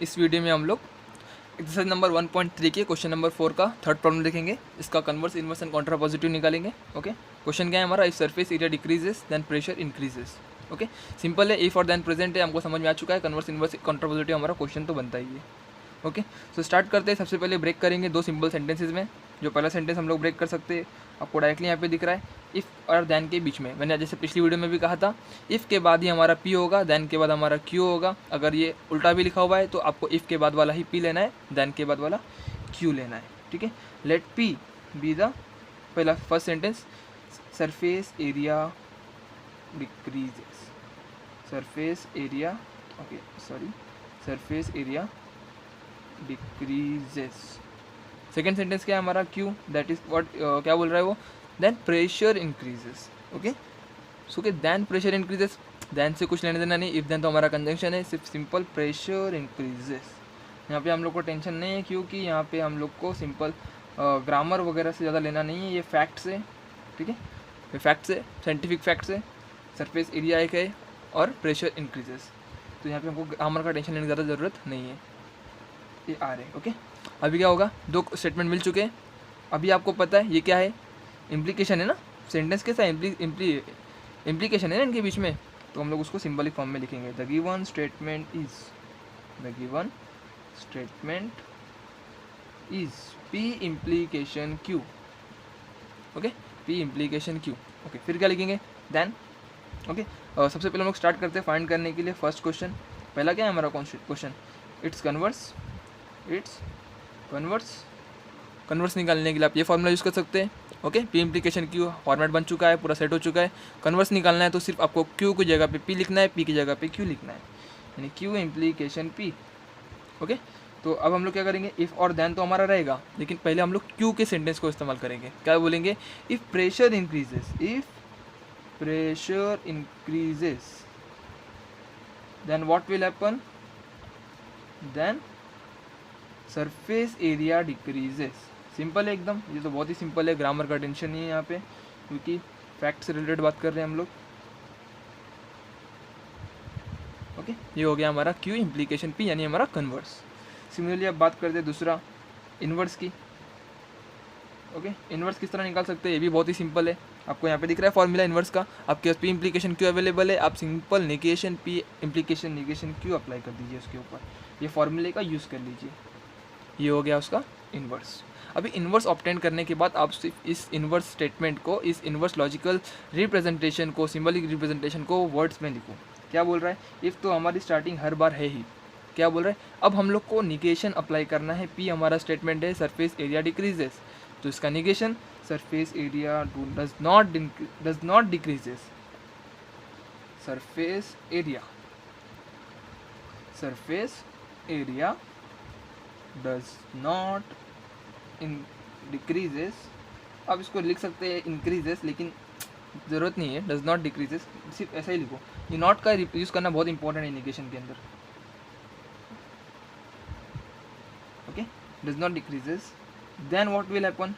इस वीडियो में हम लोग एक्सरसाइज नंबर 1.3 के क्वेश्चन नंबर 4 का थर्ड प्रॉब्लम देखेंगे। इसका converse, inverse and contrapositive निकालेंगे। ओके, क्वेश्चन क्या है हमारा, if surface area decreases then pressure increases. Okay, simple है, इफ और देन प्रेजेंट है, हमको समझ में आ चुका है। कन्वर्स, इनवर्स, कॉन्ट्रा पॉजिटिव हमारा क्वेश्चन तो बनता ही है। ओके, सो स्टार्ट करते हैं। सबसे पहले ब्रेक करेंगे दो सिंपल सेंटेंसेज में। जो पहला सेंटेंस हम लोग ब्रेक कर सकते हैं, आपको डायरेक्टली यहाँ पे दिख रहा है, इफ़ और देन के बीच में। मैंने जैसे पिछली वीडियो में भी कहा था, इफ़ के बाद ही हमारा पी होगा, देन के बाद हमारा क्यू होगा। अगर ये उल्टा भी लिखा हुआ है तो आपको इफ़ के बाद वाला ही पी लेना है, देन के बाद वाला क्यू लेना है। ठीक है, लेट पी बी द पहला first sentence, surface area decreases, surface area, okay sorry, surface area decreases. Second sentence क्या है हमारा, क्यू, दैट इज व्हाट, क्या बोल रहा है वो, देन प्रेशर इंक्रीजेस। ओके, सो के देन प्रेशर इंक्रीजेस, देन से कुछ लेने देना नहीं, इफ देन तो हमारा कंजंक्शन है, सिर्फ सिंपल प्रेशर इंक्रीजेस। यहाँ पे हम लोग को टेंशन नहीं है, क्योंकि यहाँ पे हम लोग को सिंपल ग्रामर वगैरह से ज़्यादा लेना नहीं है, ये फैक्ट्स है। ठीक है, ये फैक्ट्स है, साइंटिफिक फैक्ट्स है। सरफेस एरिया एक है और प्रेशर इंक्रीजेस, तो यहाँ पे हमको ग्रामर का टेंशन लेने की ज़्यादा ज़रूरत नहीं है। ये आ रहे, ओके। अभी क्या होगा, दो स्टेटमेंट मिल चुके हैं। अभी आपको पता है ये क्या है, इम्प्लीकेशन है ना, सेंटेंस कैसा इम्प्लीकेशन है ना इनके बीच में, तो हम लोग उसको सिंबलिक फॉर्म में लिखेंगे। The given statement is, the given statement is P implication Q. Okay, P implication Q. Okay, फिर क्या लिखेंगे, देन। ओके, सबसे पहले हम लोग स्टार्ट करते हैं फाइंड करने के लिए फर्स्ट क्वेश्चन। पहला क्या है हमारा question, it's converse, it's converse निकालने के लिए आप ये फॉर्मूला यूज़ कर सकते हैं। Okay, P implication Q format बन चुका है, पूरा सेट हो चुका है। कन्वर्स निकालना है तो सिर्फ आपको क्यू की जगह पे पी लिखना है, पी की जगह पे क्यू लिखना है, यानी क्यू इम्प्लीकेशन पी। ओके, तो अब हम लोग क्या करेंगे, इफ़ और देन तो हमारा रहेगा, लेकिन पहले हम लोग क्यू के सेंटेंस को इस्तेमाल करेंगे। क्या बोलेंगे, if pressure increases, if pressure increases then what will happen, then surface area decreases. Simple है एकदम, ये तो बहुत ही सिंपल है, ग्रामर का टेंशन नहीं है यहाँ पे, क्योंकि फैक्ट से रिलेटेड बात कर रहे हैं हम लोग। ओके, ये हो गया हमारा क्यू इम्प्लीकेशन पी, यानी हमारा कन्वर्स। सिमिलरली अब बात करते हैं दूसरा, इन्वर्स की। ओके, इन्वर्स किस तरह निकाल सकते हैं, ये भी बहुत ही सिंपल है। आपको यहाँ पे दिख रहा है फॉर्मूला इन्वर्स का, आपके पास पी इम्प्लीकेशन क्यू अवेलेबल है, आप simple negation P implication negation Q apply कर दीजिए उसके ऊपर, ये फॉर्मूले का यूज़ कर लीजिए। ये हो गया उसका इन्वर्स। अभी इन्वर्स ऑब्टेन करने के बाद आप सिर्फ इस इन्वर्स स्टेटमेंट को, इस इन्वर्स लॉजिकल रिप्रेजेंटेशन को, सिंबलिक रिप्रेजेंटेशन को वर्ड्स में लिखो। क्या बोल रहा है, इफ़ तो हमारी स्टार्टिंग हर बार है ही, क्या बोल रहा है, अब हम लोग को निगेशन अप्लाई करना है। पी हमारा स्टेटमेंट है, सरफेस एरिया डिक्रीजेस, तो इसका negation, surface area does not decreases, surface area does not decreases. अब इसको लिख सकते हैं इंक्रीजेस, लेकिन ज़रूरत नहीं है, डज नॉट डिक्रीजेस, सिर्फ ऐसा ही लिखो। ये नॉट का यूज़ करना बहुत इंपॉर्टेंट है निगेशन के अंदर। Okay, does not decreases, then what will happen,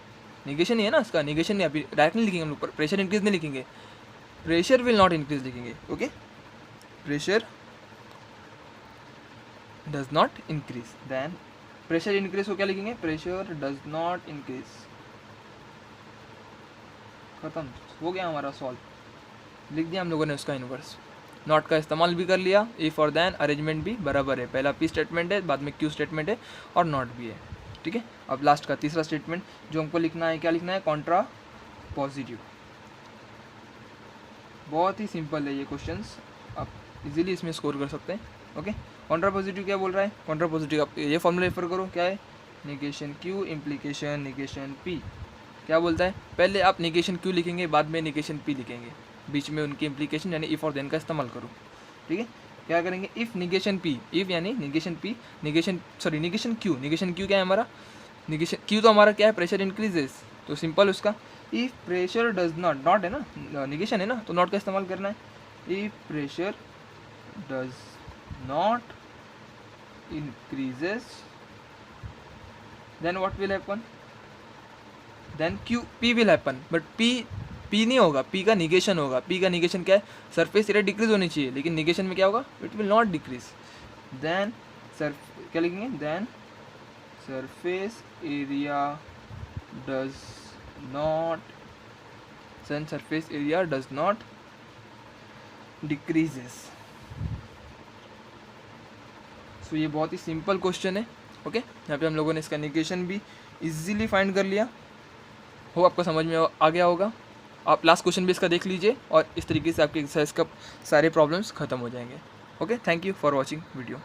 negation ही है ना इसका, निगेशन नहीं, अभी डायरेक्ट नहीं लिखेंगे हम लोग, प्रेशर इंक्रीज नहीं लिखेंगे, प्रेशर विल नॉट इंक्रीज लिखेंगे। Okay, pressure does not increase, then pressure increase हो क्या लिखेंगे, प्रेशर डज नॉट इंक्रीज। खत्म, हो गया हमारा सॉल्व, लिख दिया हम लोगों ने उसका इन्वर्स। नॉट का इस्तेमाल भी कर लिया, इफ और देन अरेंजमेंट भी बराबर है, पहला पी स्टेटमेंट है, बाद में क्यू स्टेटमेंट है, और नॉट भी है। ठीक है, अब लास्ट का तीसरा स्टेटमेंट जो हमको लिखना है, क्या लिखना है, कॉन्ट्रा पॉजिटिव। बहुत ही सिंपल है ये क्वेश्चंस, आप इजीली इसमें स्कोर कर सकते हैं। ओके, कॉन्ट्रा पॉजिटिव क्या बोल रहा है, कॉन्ट्रा पॉजिटिव आप ये फॉर्मूला रेफर करो, क्या है, negation Q implication negation P. क्या बोलता है, पहले आप निगेशन क्यू लिखेंगे, बाद में निगेशन पी लिखेंगे, बीच में उनकी इम्प्लीकेशन यानी इफ और देन का इस्तेमाल करो। ठीक है, क्या करेंगे, इफ़ निगेशन पी, इफ़ यानी निगेशन पी, निगेशन क्यू क्या है हमारा, निगेशन क्यू तो हमारा क्या है, प्रेशर इंक्रीजेस, तो सिंपल उसका, if pressure does not, not है ना, निगेशन है ना, तो नॉट का इस्तेमाल करना है। If pressure does not increases then what will happen, then Q P will happen, but P नहीं होगा, पी का निगेशन होगा। पी का निगेशन क्या है, सरफेस एरिया डिक्रीज होनी चाहिए, लेकिन निगेशन में क्या होगा, it will not decrease. Then sir क्या लिखेंगे, then surface area does not decreases. So ये बहुत ही सिंपल क्वेश्चन है। ओके, यहाँ पे हम लोगों ने इसका निगेशन भी इजीली फाइंड कर लिया। हो आपको समझ में आ गया होगा। आप लास्ट क्वेश्चन भी इसका देख लीजिए और इस तरीके से आपके एक्सरसाइज का सारे प्रॉब्लम्स खत्म हो जाएंगे। Okay, thank you for watching video.